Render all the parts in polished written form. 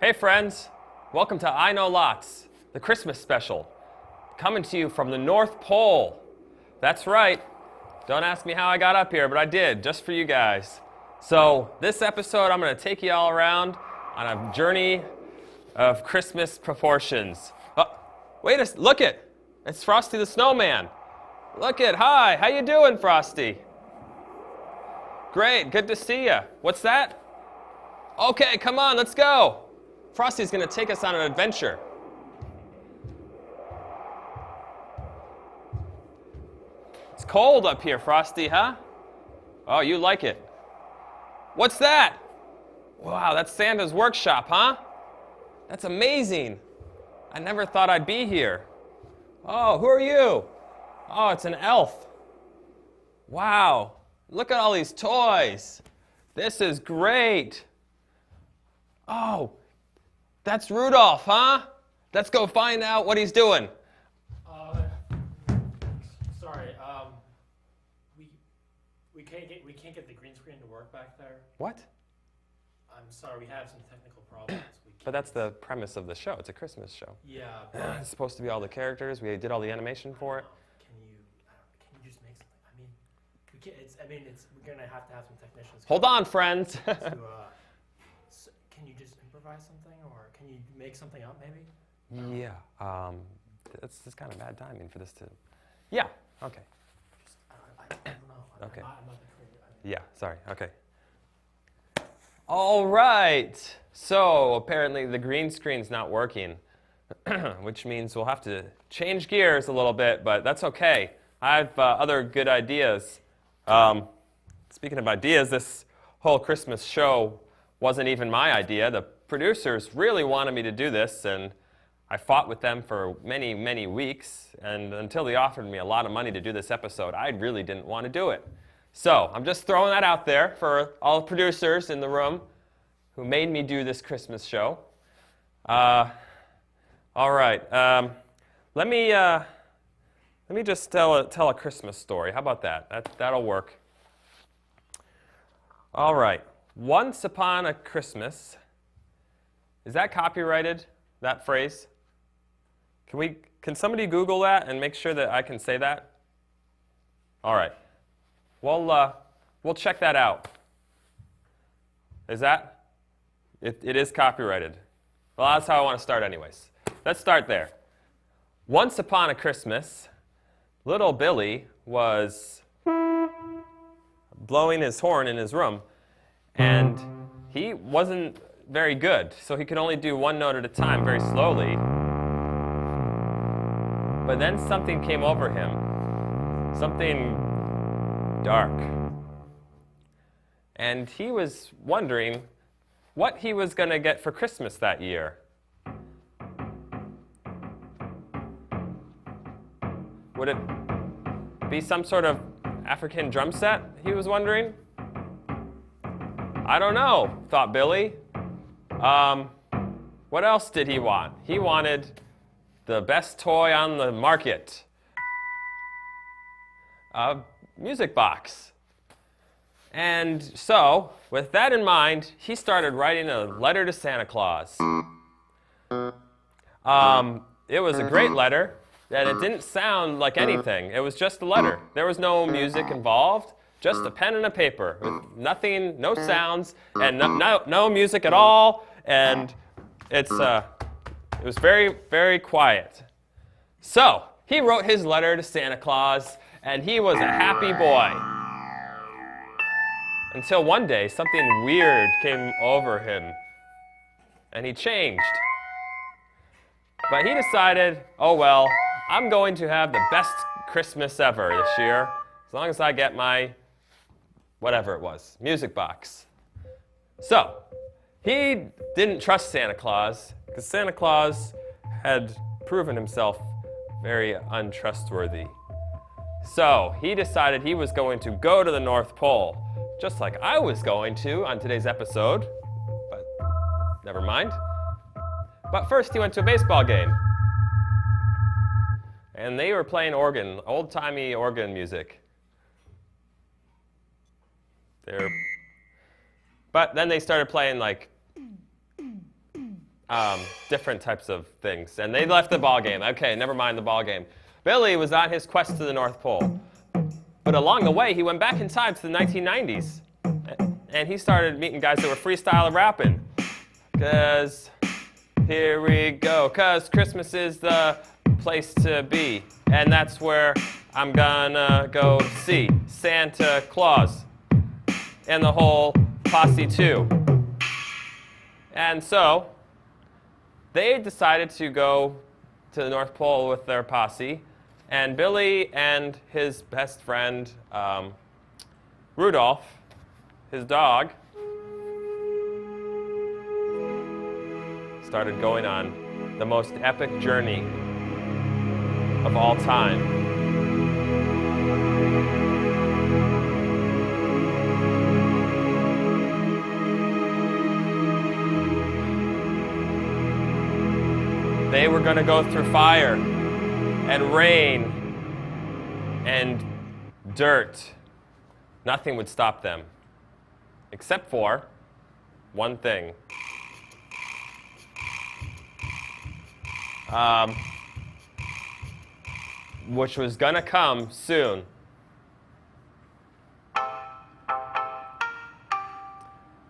Hey friends, welcome to I Know Lots, the Christmas special, coming to you from the North Pole. That's right, don't ask me how I got up here, but I did, just for you guys. So this episode, I'm going to take you all around on a journey of Christmas proportions. Oh, look it, it's Frosty the Snowman. Look it, hi, how you doing, Frosty? Great, good to see you. What's that? Okay, come on, let's go. Frosty's going to take us on an adventure. It's cold up here, Frosty, huh? Oh, you like it. What's that? Wow, that's Santa's workshop, huh? That's amazing. I never thought I'd be here. Oh, who are you? Oh, it's an elf. Wow, look at all these toys. This is great. Oh, that's Rudolph, huh? Let's go find out what he's doing. Sorry, we can't get the green screen to work back there. What? I'm sorry, we have some technical problems. But that's the premise of the show. It's a Christmas show. Yeah, but It's supposed to be all the characters. We did all the animation for it. can you just make something? I mean, we can't. We're gonna have to have some technicians. Hold on, friends. Can you just improvise something, or can you make something up, maybe? Yeah. It's kind of bad timing for this to. Yeah. Okay. I don't know. Okay. I'm not the creator. Yeah. Sorry. Okay. All right. So apparently the green screen's not working, which means we'll have to change gears a little bit, but that's okay. I have other good ideas. Speaking of ideas, this whole Christmas show wasn't even my idea. The producers really wanted me to do this, and I fought with them for many, many weeks, and until they offered me a lot of money to do this episode, I really didn't want to do it. So I'm just throwing that out there for all the producers in the room who made me do this Christmas show. All right, let me just tell a Christmas story. How about that? That'll work. All right. Once upon a Christmas. Is that copyrighted, that phrase? Can somebody Google that and make sure that I can say that? All right. We'll check that out. Is that? It is copyrighted. Well, that's how I want to start anyways. Let's start there. Once upon a Christmas, little Billy was blowing his horn in his room, and he wasn't very good, so he could only do one note at a time very slowly. But then something came over him, something dark. And he was wondering what he was going to get for Christmas that year. Would it be some sort of African drum set, he was wondering? I don't know, thought Billy. What else did he want? He wanted the best toy on the market. A music box. And so, with that in mind, he started writing a letter to Santa Claus. It was a great letter, and it didn't sound like anything. It was just a letter. There was no music involved. Just a pen and a paper with nothing, no sounds, and no music at all. And it was very, very quiet. So he wrote his letter to Santa Claus, and he was a happy boy. Until one day, something weird came over him, and he changed. But he decided, oh well, I'm going to have the best Christmas ever this year, as long as I get my whatever it was, music box. So, he didn't trust Santa Claus, because Santa Claus had proven himself very untrustworthy. So, he decided he was going to go to the North Pole, just like I was going to on today's episode, but never mind. But first, he went to a baseball game. And they were playing organ, old-timey organ music. But then they started playing like different types of things. And they left the ball game. Okay, never mind the ball game. Billy was on his quest to the North Pole. But along the way, he went back in time to the 1990s. And he started meeting guys that were freestyle rapping. Because here we go. Because Christmas is the place to be. And that's where I'm gonna go see Santa Claus. And the whole posse too. And so they decided to go to the North Pole with their posse, and Billy and his best friend, Rudolph, his dog, started going on the most epic journey of all time. They were going to go through fire and rain and dirt. Nothing would stop them, except for one thing. Which was going to come soon.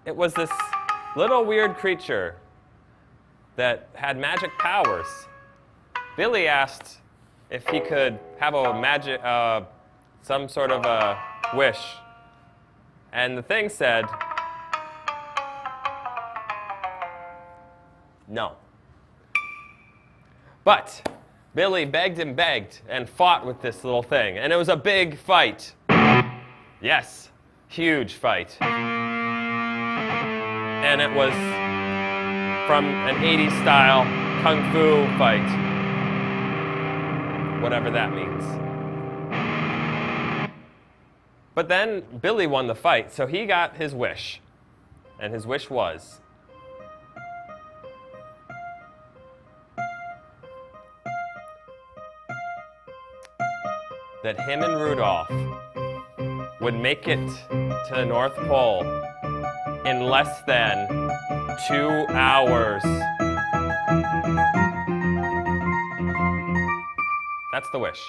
It was this little weird creature that had magic powers. Billy asked if he could have a magic, some sort of a wish. And the thing said, no. But Billy begged and fought with this little thing. And it was a big fight. Yes, huge fight. And it was from an 80s style kung fu fight. Whatever that means. But then Billy won the fight, so he got his wish. And his wish was that him and Rudolph would make it to the North Pole in less than 2 hours. That's the wish.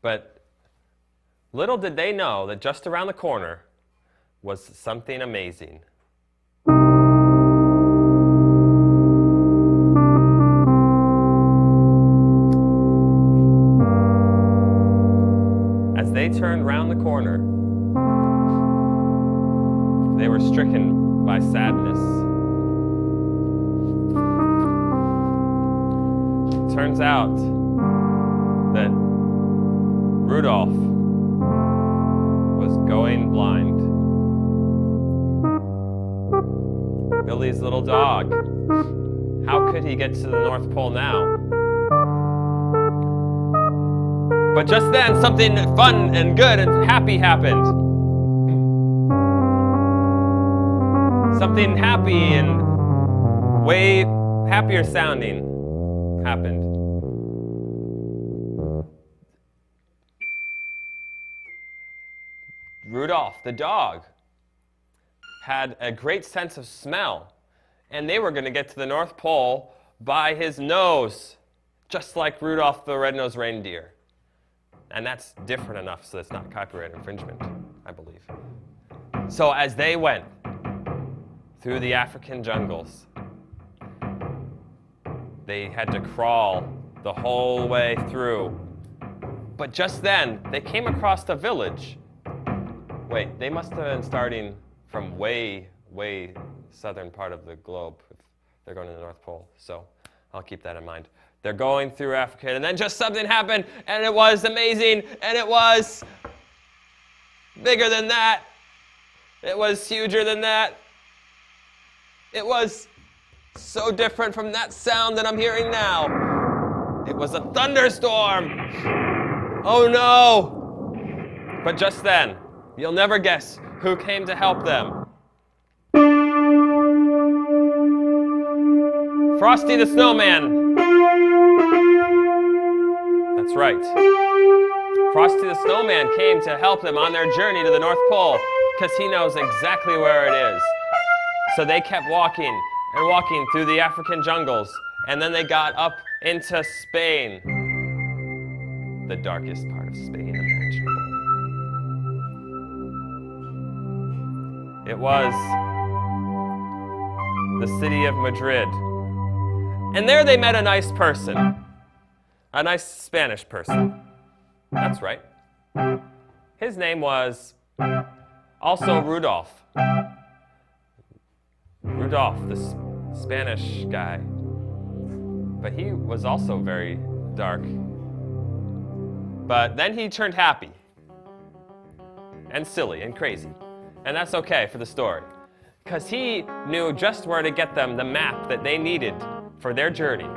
But little did they know that just around the corner was something amazing. As they turned round the corner, they were stricken by sadness. It turns out that Rudolph was going blind. Billy's little dog. How could he get to the North Pole now? But just then, something fun and good and happy happened. Something happy and way happier sounding happened. Rudolph, the dog, had a great sense of smell, and they were going to get to the North Pole by his nose, just like Rudolph the Red-Nosed Reindeer. And that's different enough so it's not copyright infringement, I believe. So as they went through the African jungles, they had to crawl the whole way through. But just then, they came across a village. Wait, they must have been starting from way, way southern part of the globe if they're going to the North Pole. So I'll keep that in mind. They're going through Africa, and then just something happened, and it was amazing, and it was bigger than that. It was huger than that. It was so different from that sound that I'm hearing now. It was a thunderstorm. Oh no! But just then, you'll never guess who came to help them. Frosty the Snowman. That's right. Frosty the Snowman came to help them on their journey to the North Pole because he knows exactly where it is. So they kept walking and walking through the African jungles, and then they got up into Spain, the darkest part of Spain imaginable. It was the city of Madrid. And there they met a nice person, a nice Spanish person. That's right. His name was also Rudolph. Rudolph, the Spanish guy. But he was also very dark. But then he turned happy and silly and crazy. And that's okay for the story, because he knew just where to get them the map that they needed for their journey.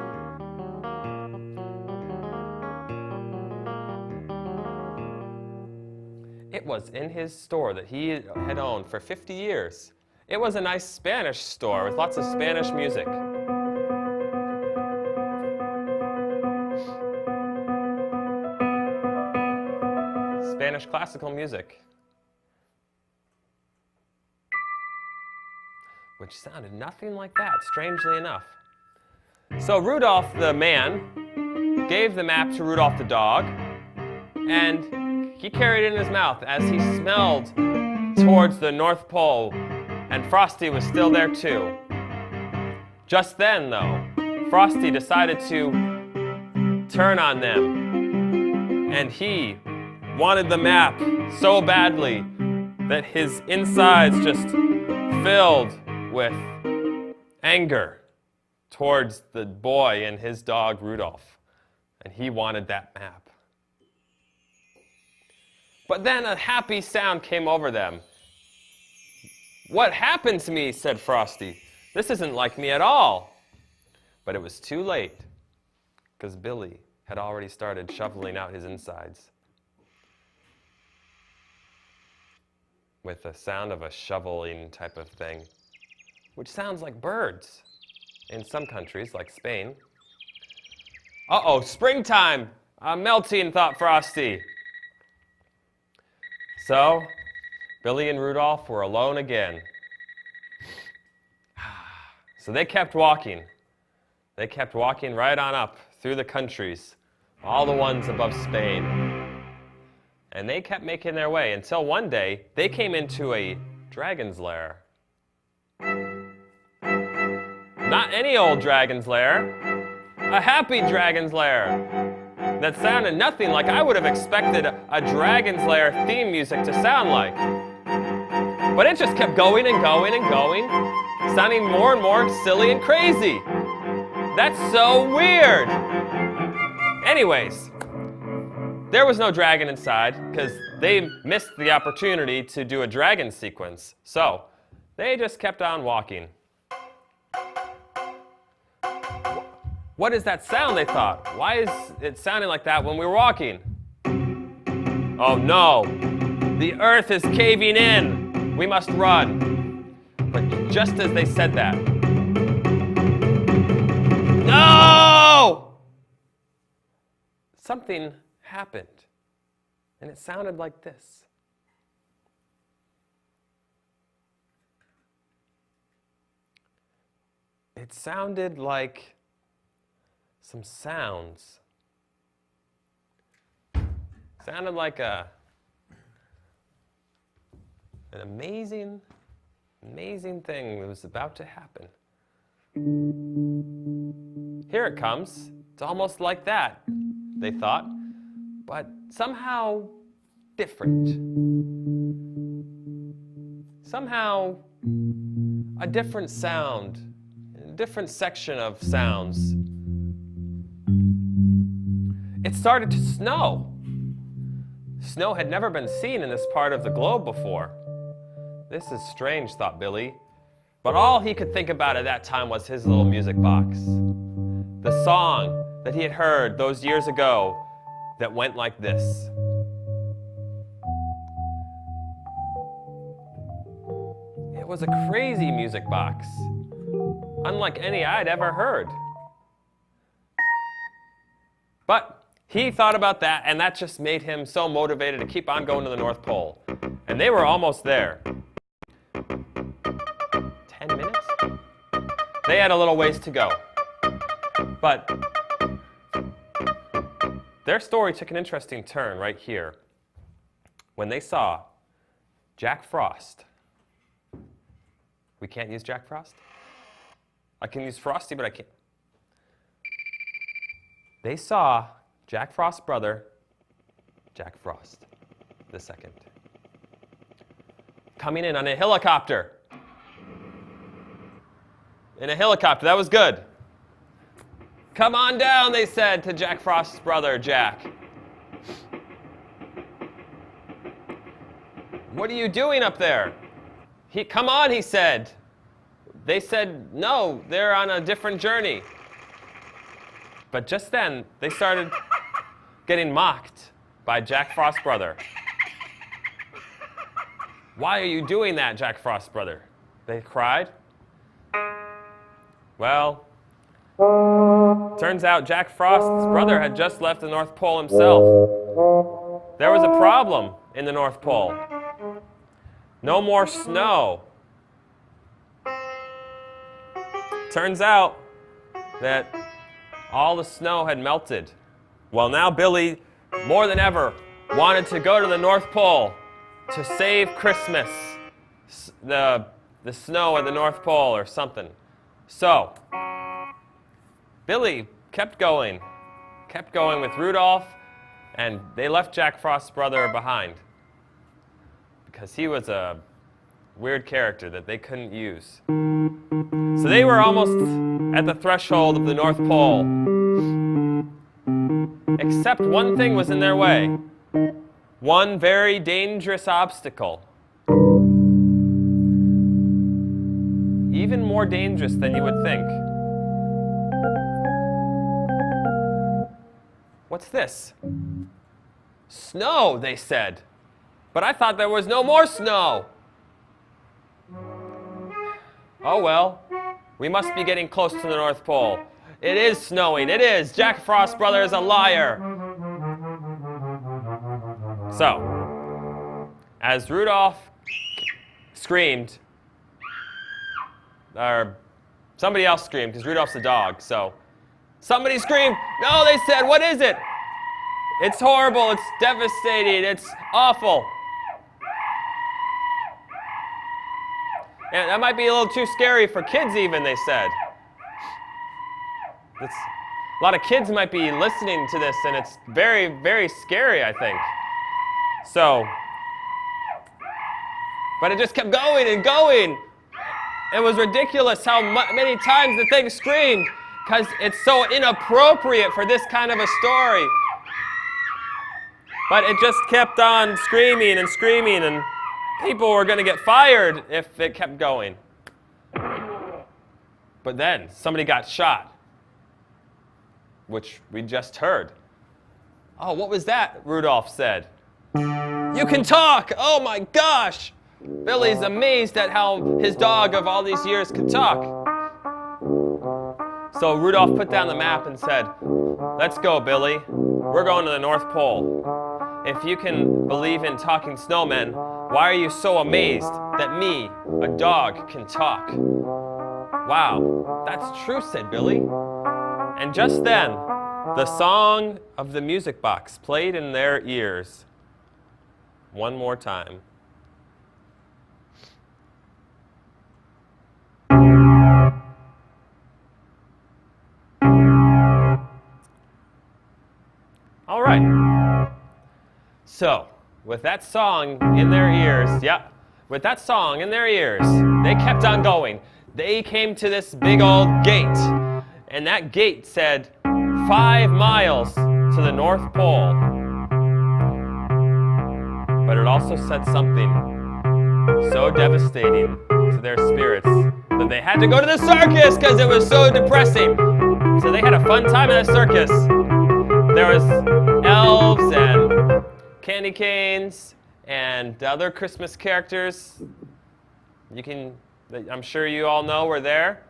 It was in his store that he had owned for 50 years. It was a nice Spanish store with lots of Spanish music. Spanish classical music, which sounded nothing like that, strangely enough. So Rudolph the man gave the map to Rudolph the dog, and he carried it in his mouth as he smelled towards the North Pole, and Frosty was still there too. Just then, though, Frosty decided to turn on them, and he wanted the map so badly that his insides just filled with anger towards the boy and his dog Rudolph, and he wanted that map. But then a happy sound came over them. "What happened to me?" said Frosty. "This isn't like me at all." But it was too late, because Billy had already started shoveling out his insides with the sound of a shoveling type of thing, which sounds like birds in some countries, like Spain. Uh-oh, springtime! I'm melting, thought Frosty. So, Billy and Rudolph were alone again. So they kept walking. They kept walking right on up through the countries, all the ones above Spain. And they kept making their way until one day they came into a dragon's lair. Not any old dragon's lair, a happy dragon's lair that sounded nothing like I would have expected a dragon's lair theme music to sound like. But it just kept going and going and going, sounding more and more silly and crazy. That's so weird. Anyways, there was no dragon inside because they missed the opportunity to do a dragon sequence. So they just kept on walking. What is that sound, they thought? Why is it sounding like that when we were walking? Oh no, the earth is caving in. We must run. But just as they said that, no! Something happened, and it sounded like this. It sounded like some sounds. Sounded like an amazing thing that was about to happen. Here it comes. It's almost like that, they thought, but somehow different. Somehow a different sound, a different section of sounds. It started to snow. Snow had never been seen in this part of the globe before. This is strange, thought Billy. But all he could think about at that time was his little music box. The song that he had heard those years ago that went like this. It was a crazy music box, unlike any I'd ever heard. But he thought about that, and that just made him so motivated to keep on going to the North Pole. And they were almost there. 10 minutes? they had a little ways to go. But their story took an interesting turn right here when they saw Jack Frost. We can't use Jack Frost? I can use Frosty, but I can't. They saw Jack Frost's brother, Jack Frost II, coming in on a helicopter. In a helicopter, that was good. Come on down, they said to Jack Frost's brother, Jack. What are you doing up there? Come on, he said. They said, no, they're on a different journey. But just then, they started getting mocked by Jack Frost's brother. Why are you doing that, Jack Frost's brother? They cried. Well, turns out Jack Frost's brother had just left the North Pole himself. There was a problem in the North Pole. No more snow. Turns out that all the snow had melted. Well, now Billy, more than ever, wanted to go to the North Pole to save Christmas, the snow at the North Pole or something. So, Billy kept going with Rudolph, and they left Jack Frost's brother behind because he was a weird character that they couldn't use. So they were almost at the threshold of the North Pole, except one thing was in their way. One very dangerous obstacle. Even more dangerous than you would think. What's this? Snow, they said. But I thought there was no more snow. Oh well, we must be getting close to the North Pole. It is snowing, it is. Jack Frost's brother is a liar. So, as Rudolph screamed, or somebody else screamed, because Rudolph's a dog, so somebody screamed, no, they said, what is it? It's horrible, it's devastating, it's awful. And that might be a little too scary for kids even, they said. A lot of kids might be listening to this, and it's very, very scary, I think. So, but it just kept going and going. It was ridiculous how many times the thing screamed, because it's so inappropriate for this kind of a story. But it just kept on screaming and screaming, and people were going to get fired if it kept going. But then somebody got shot, which we just heard. Oh, what was that? Rudolph said. You can talk! Oh my gosh! Billy's amazed at how his dog of all these years could talk. So Rudolph put down the map and said, let's go, Billy. We're going to the North Pole. If you can believe in talking snowmen, why are you so amazed that me, a dog, can talk? Wow, that's true, said Billy. And just then, the song of the music box played in their ears. One more time. All right. So, with that song in their ears, with that song in their ears, they kept on going. They came to this big old gate, and that gate said 5 miles to the North Pole. But it also said something so devastating to their spirits that they had to go to the circus because it was so depressing. So they had a fun time at the circus. There was elves and candy canes and other Christmas characters. I'm sure you all know were there.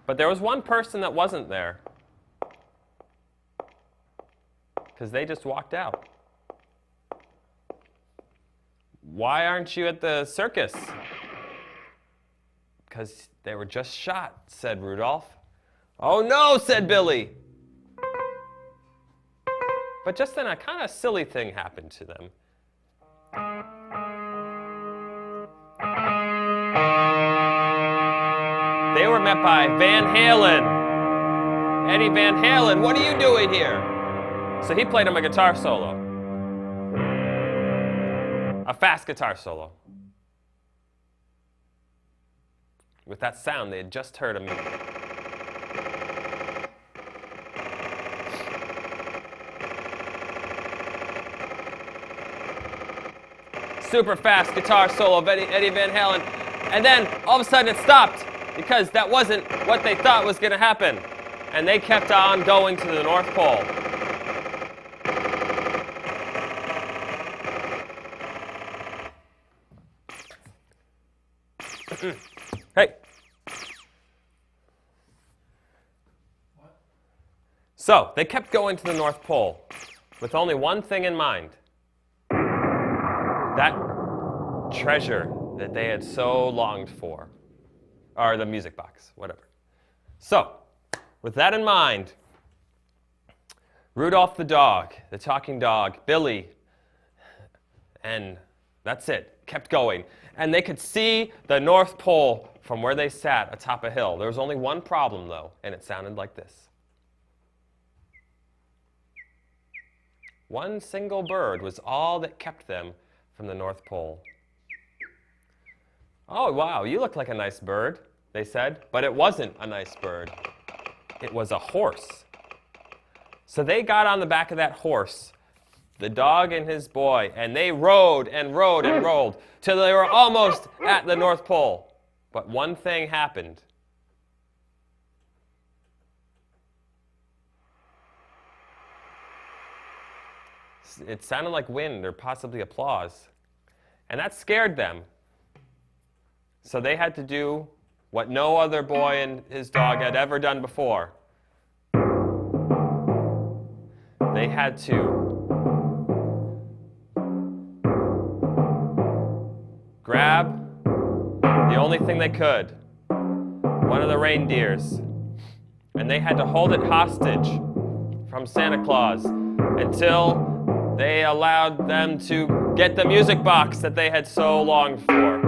But there was one person that wasn't there, because they just walked out. Why aren't you at the circus? because they were just shot, said Rudolph. Oh no, said Billy. But just then a kind of silly thing happened to them. They were met by Van Halen. Eddie Van Halen, what are you doing here? So he played him a guitar solo. A fast guitar solo. With that sound they had just heard a minute. Super fast guitar solo of Eddie Van Halen. And then all of a sudden it stopped because that wasn't what they thought was going to happen. And they kept on going to the North Pole. Hey. What? So they kept going to the North Pole with only one thing in mind. That treasure that they had so longed for. Or the music box, whatever. So, with that in mind, Rudolph the dog, the talking dog, Billy, and that's it, kept going. And they could see the North Pole from where they sat atop a hill. There was only one problem, though, and it sounded like this. One single bird was all that kept them from the North Pole. Oh, wow, you look like a nice bird, they said. But it wasn't a nice bird. It was a horse. So they got on the back of that horse, the dog and his boy, and they rode and rode and rode till they were almost at the North Pole. But one thing happened. It sounded like wind or possibly applause. And that scared them. So they had to do what no other boy and his dog had ever done before. They had to grab the only thing they could, one of the reindeers, and they had to hold it hostage from Santa Claus until they allowed them to get the music box that they had so longed for.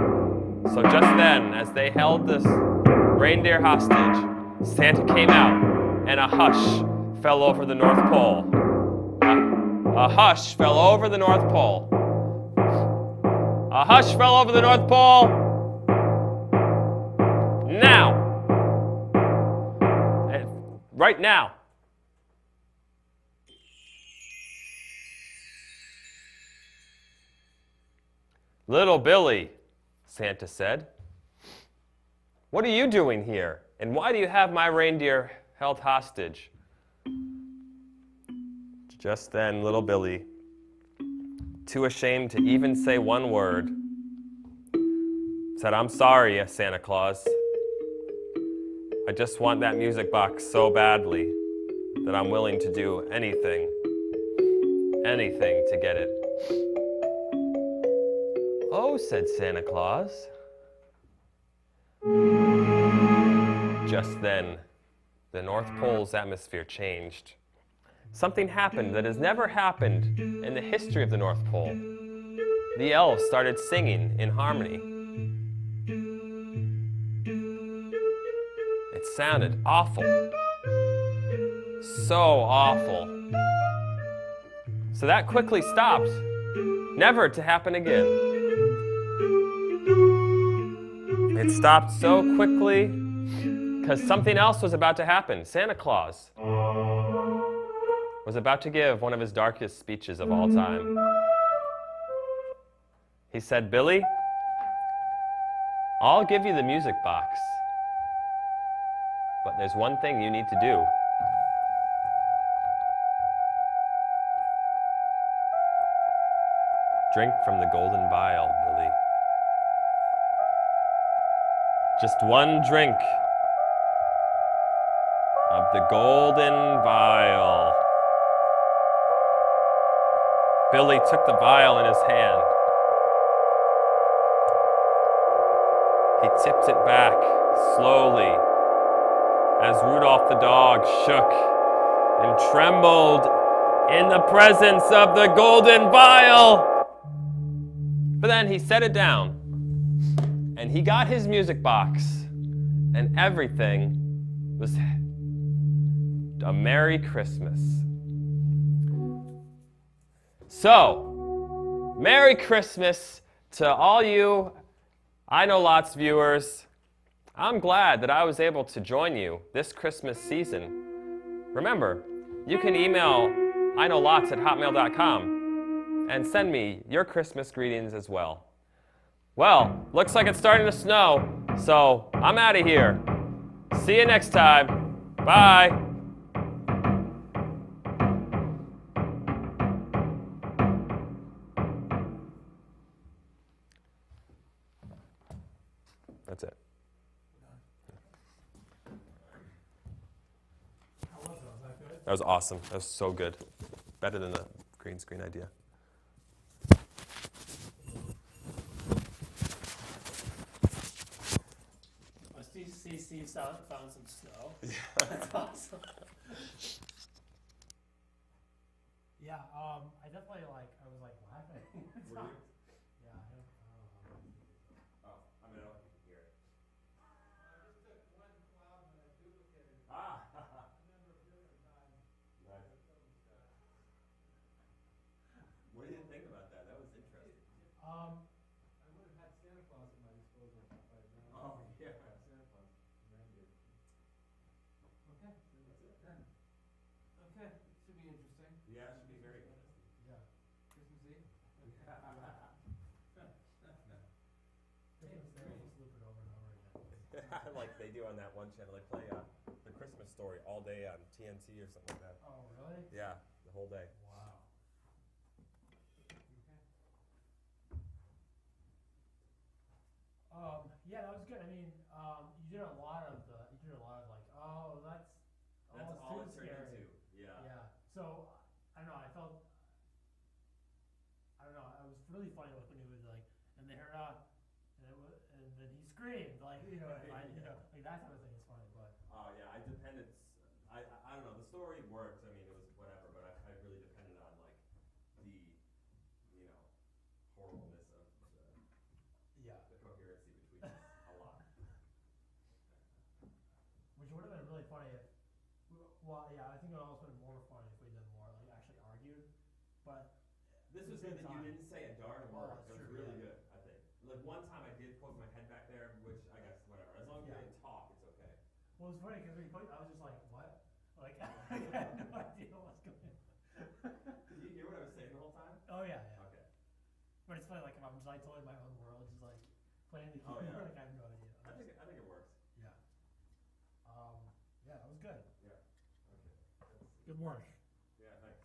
So just then, as they held this reindeer hostage, Santa came out, and a hush fell over the North Pole. A hush fell over the North Pole. A hush fell over the North Pole. Now. Right now. Little Billy, Santa said, what are you doing here? And why do you have my reindeer held hostage? Just then, little Billy, too ashamed to even say one word, said, I'm sorry, Santa Claus. I just want that music box so badly that I'm willing to do anything to get it. Oh, said Santa Claus. Just then, the North Pole's atmosphere changed. Something happened that has never happened in the history of the North Pole. The elves started singing in harmony. It sounded awful. So awful. So that quickly stopped, never to happen again. It stopped so quickly because something else was about to happen. Santa Claus was about to give one of his darkest speeches of all time. He said, Billy, I'll give you the music box, but there's one thing you need to do. Drink from the golden vial, Billy. Just one drink of the golden vial. Billy took the vial in his hand. He tipped it back slowly as Rudolph the dog shook and trembled in the presence of the golden vial. But then he set it down, and he got his music box, and everything was a Merry Christmas. So, Merry Christmas to all you I Know Lots viewers. I'm glad that I was able to join you this Christmas season. Remember, you can email iknowlots@hotmail.com and send me your Christmas greetings as well. Well, looks like it's starting to snow, so I'm out of here. See you next time. Bye. That's it. How was that? Was that good? That was awesome. That was so good. Better than the green screen idea. Steve found some snow. That's awesome. Yeah, I definitely I was laughing. Were you? Yeah, I don't know. Oh, I mean, I don't know if you can hear it. I just took one cloud and I duplicated it. Ah, A number of different times. nice. What do you think about that? That was interesting. I would have had Santa Claus at my disposal if I had known. Oh, yeah. Santa Claus, reindeer. Okay, so that's it then. Okay, should be interesting. Yeah, it should be very interesting. Yeah. Christmas Eve? Christmas Day, just loop it over and over again. Like they do on that one channel. They play The Christmas Story all day on TNT or something like that. Oh, really? Yeah, the whole day. Wow. Okay. Yeah, that was good. I mean, you did a lot of oh, that's all it too turned scary. into. Yeah. Yeah. So I don't know. I don't know. It was really funny when he was and they heard and then he screamed that type of thing is funny. But Oh yeah, I depended. I don't know. The story worked. I mean, it was whatever, but I really depended on the horribleness of yeah, the coherency between us a lot. which would have been really funny if. Well, yeah, I think it would also been more funny if we did more actually argued, but. This was good that you didn't say a darn word. that's That was true, really yeah. good, I think. Like one time I did poke my head back there, which I guess whatever. As long as Yeah. we didn't talk, it's okay. Well, it's funny because I was just like, what? I had no idea what was going on. Did you hear what I was saying the whole time? Oh, yeah, yeah. Okay. But it's funny, if I'm just totally in my own world, just playing the Oh, keyboard, yeah. I have no idea. I think it works. Yeah. Yeah, that was good. Yeah. Okay. Good work. Yeah, thanks.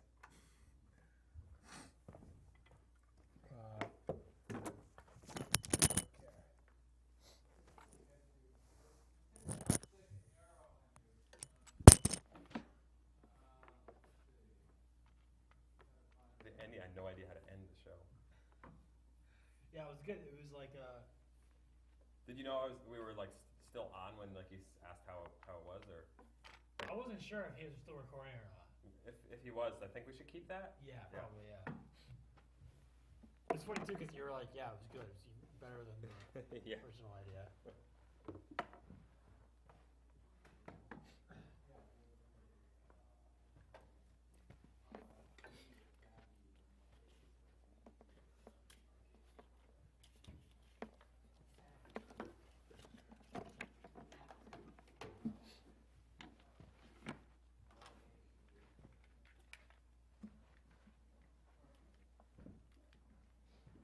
I had no idea how to end the show. Yeah, it was good. It was Did you know we were still on when he asked how it was, or I wasn't sure if he was still recording or not. if he was? I think we should keep that. Yeah, Yeah. probably, yeah. It's funny too, because you were like, yeah, it was good. It was better than the Yeah. original idea.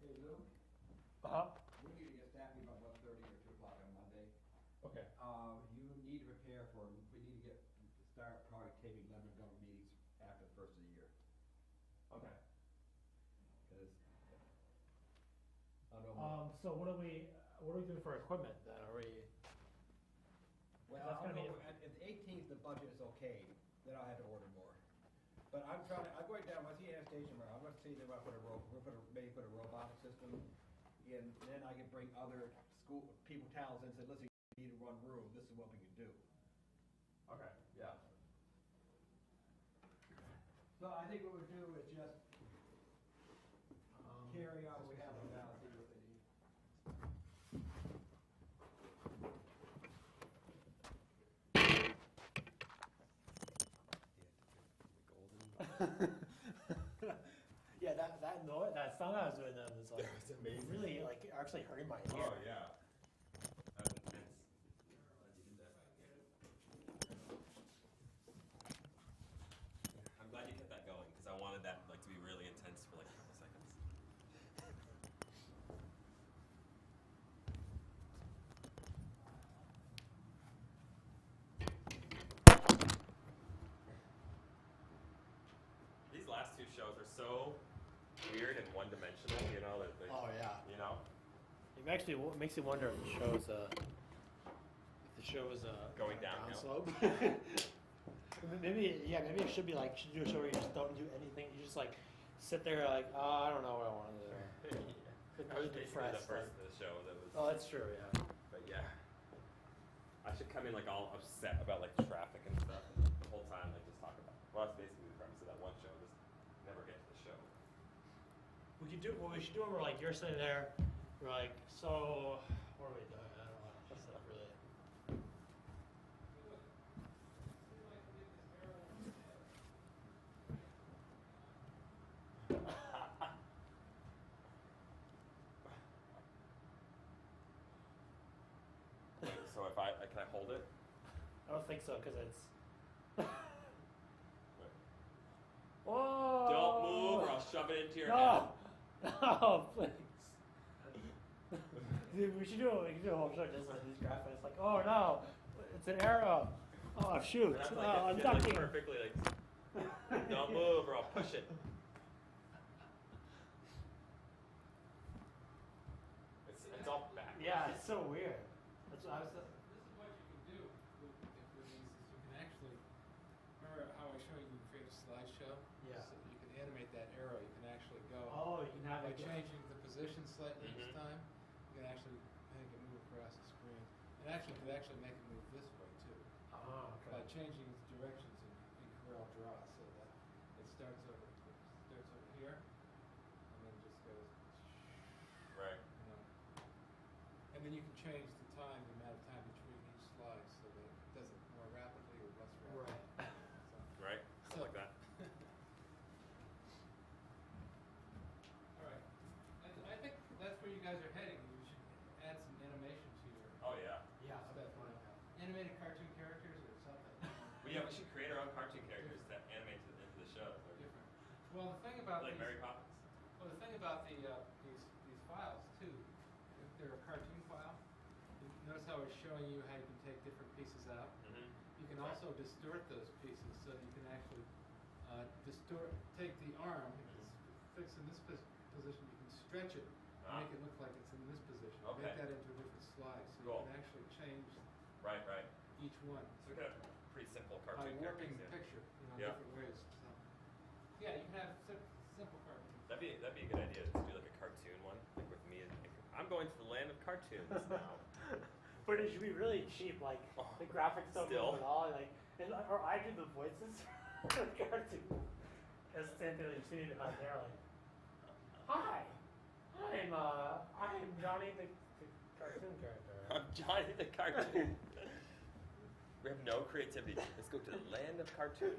Hey Lou, Uh-huh. we need to get staffing about 1:30 or 2 o'clock on Monday. Okay. You need to prepare we need to start probably taping Lebanon government meetings after the first of the year. Okay. Cause, I don't know. So what are we doing for equipment then? Are we? Well, that's I'll gonna be go, at the 18th, the budget is okay, then I'll have to order more. But I'm going down, I see Anastasia tomorrow, I'm gonna see if they want to maybe put a robotic system in, then I can bring other school, people, towns and said, listen, you need one room, this is what we can do. Okay. Yeah. So I think what we'll do is just carry on what we have now, see what they need. Yeah, that noise, that sound I was doing then was like It's amazing. really like actually hurting my ear. Oh yeah. That was intense. I'm glad you kept that going because I wanted that like to be really intense for like a couple seconds. These last two shows are so weird and one-dimensional, you know. That they, Oh yeah. you know. It actually makes you wonder if the show's Going downhill. slope. maybe maybe it should be like should do a show where you just don't do anything. You just like sit there like, oh, I don't know what I want to do. I was basically the first of the show that was. Oh, that's true. Yeah. But yeah, I should come in like all upset about like traffic and stuff. The whole time I just talk about. Well, that's basically the premise of that one show. Just never get to the show. We could do what we should do. We're like you're sitting there. We're like, so what are we doing? I don't know. That's not really. Wait, so if can I hold it? I don't think so because it's. Wait. Whoa! Don't move, or I'll shove it into your No! No, please. Dude, we should do a whole show just like these graphics. Like, oh no, it's an arrow. Oh shoot! head. And Oh, I'm I'm like, ducking. perfectly like. Don't move, or I'll push it. It's all back. Yeah, it's so weird. That's what I was. This is what you can do with these, is you can actually, remember how I showed you create a slideshow? Yeah. So you can animate that arrow, you can actually go, Oh, you can have by it. changing the position slightly each Mhm. time, you can actually make it move across the screen. And actually, you could actually make it move this way too, Oh, by okay. changing its directions in Corel Draw, so that it starts over here, and then just goes, Right. you know. And then you can change the time, the amount of time between each slide, so that it does it more rapidly or less rapidly. Right. Right. So- Like that. All right. I think that's where you guys are heading. You should add some animation to your Oh yeah. Yeah. stuff. Animated cartoon characters or something. We should create our own cartoon characters that animate into the show. Different. Well, the thing about Like these, Mary Poppins. well, the thing about these files too, if they're a cartoon file, you notice how it's showing you how you can take different pieces out. Mm-hmm. You can also distort those pieces, so you can actually take the arm, if it's fixed in this position, you can stretch it and make it look like it's in this position. Okay. Make that into a different slide, so Cool. you can actually change Right. Right. each one So we could have pretty simple by cartoon warping characters. the picture, Yeah. different ways. So, yeah, you can have simple cartoons. That'd be a good idea to do like a cartoon one, like with me. I'm going to the land of cartoons now. But it should be really cheap. Like Oh, the graphics don't still. move at all. Like, or I do the voices for the cartoon. As Cynthia and Sue out there, like, hi, I'm Johnny the cartoon character. I'm Johnny the cartoon. We have no creativity. Let's go to the land of cartoons.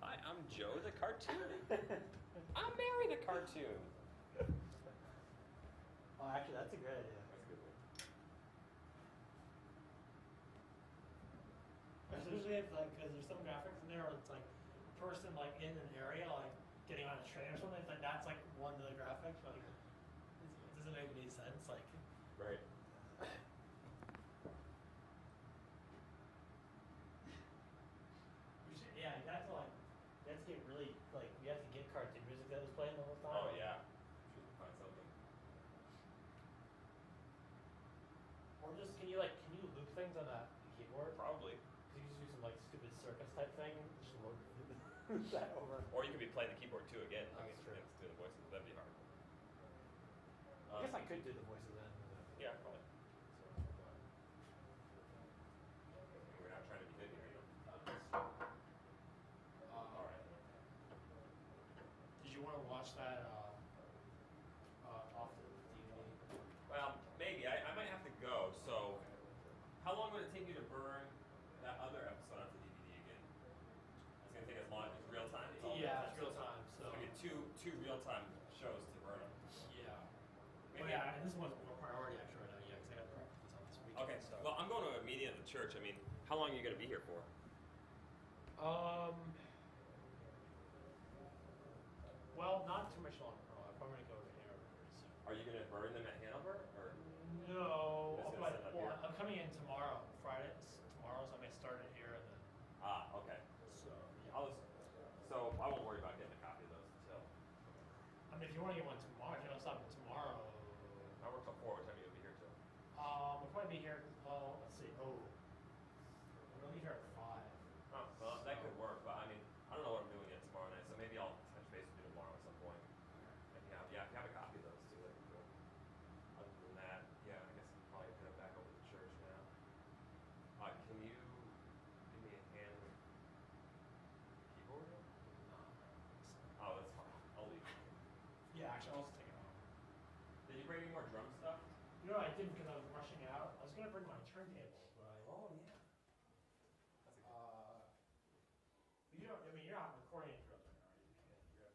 Hi, I'm Joe the cartoon. I'm Mary the cartoon. Oh, actually, that's a great idea. That's a good one. Especially if like, because there's some graphics in there where it's like a person like in an area like getting on a train or something. It's like that's like one of the graphics. Like, it doesn't make any sense. Like, Right. we should, yeah, you have to like, you have to get really like, you have to get cartoon music that was playing the whole time. Oh yeah. Should find something. Or just can you loop things on that keyboard? Probably. You can just do some like stupid circus type thing. Just loop that over. Or you could be playing the keyboard too again. That's true. Do the voices. That'd be hard. I guess I could do the voices then. Yeah, probably. So. watch that off the DVD. Well, maybe. I might have to go. So, how long would it take you to burn that other episode onto DVD again? It's gonna take as long as real time. It's all Yeah, it's real time. So So it's gonna be two real time shows to burn them. yeah. Maybe. Well, yeah, and this one's more priority actually right now. Yeah, because I got to prep this on this weekend. Okay. So. Well, I'm going to a meeting at the church. I mean, how long are you gonna be here for? Well, not too much longer. I'm probably gonna go to Hanover pretty soon. Are you gonna burn them at Hanover or? No, Just gonna but send them well, here? I'm coming in tomorrow, Friday. Tomorrow, so I may start it here and then. Ah, okay. So yeah. So I won't worry about getting a copy of those until. I mean, if you want to get one tomorrow, if you don't stop it tomorrow. I work till 4. What time are you gonna be here till? We'll probably be here. Oh, let's see. Oh, we'll be here at 5. Oh, well, that could work, but I mean, I don't know what I'm doing yet tomorrow night, so maybe I'll touch base with you tomorrow at some point. If you have, if you have a copy of those too, that'd be cool. Other than that, yeah, I guess I'm probably gonna head back over to church now. Can you give me a hand with the keyboard? Oh, that's fine. I'll leave. Yeah, actually, I'll just take it home. Did you bring any more drum stuff? You know, I didn't because I was rushing out. I was gonna bring my turntable, but I. Oh, yeah. That's a good. But you don't. I mean, you're not recording it right now. You're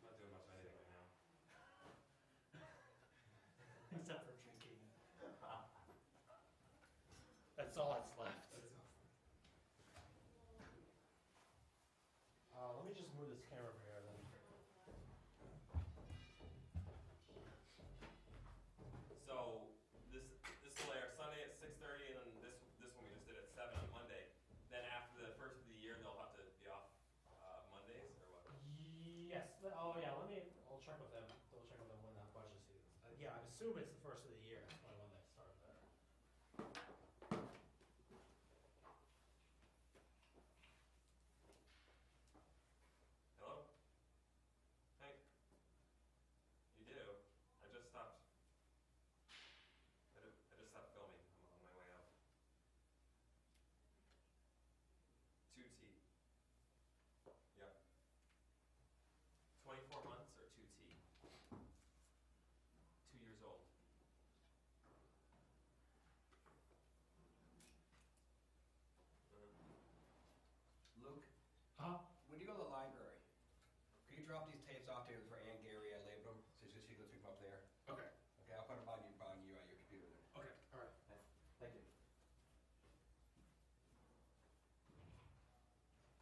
I'm not doing much of anything right now. except for drinking. That's all that's left. Let me just move this camera over here then. So this will air Sunday at 6:30, and then this one we just did at 7 on Monday. Then after the first of the year, they'll have to be off Mondays or what? Yes. Oh yeah. I'll check with them. Double check with them when that budget season. Yeah, I assume it's the first of the year. That's probably when they start there. Hello? Hank? You do? I just stopped. I just stopped filming. I'm on my way out. 2T. Yep. 24 months or 2T? 2 years old. Luke, Huh? when you go to the library, could you drop these tapes off there for Ann Gary? I labeled them, so she can pick them up there. Okay. Okay, I'll put them on you at your computer then. Okay. All right. Thank you.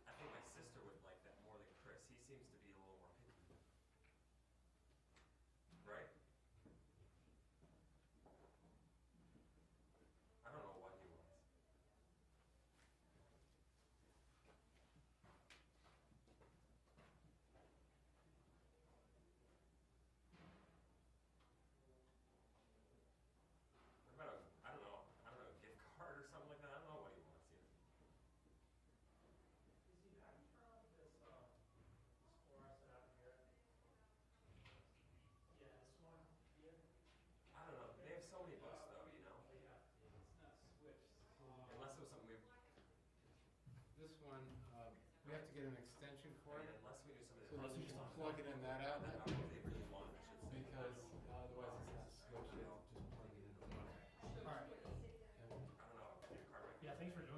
I think my sister would like that more than Chris. He seems to be a little more picky. Right? I don't know what he wants. What about I don't know, a gift card or something like that? I don't know what he wants here. Have you turned off this fluorescent out here? Yeah, this one here. I don't know. They have so many books though, you know? Yeah. It's not switched. Unless it was something we, This one, we have to get an extension cord, unless we knew something. so that you can plug it in that I outlet, don't know if they really want it, I should say. because otherwise it's not switched, you just plug it in. All right. And I don't know, gift card might be Yeah, thanks for doing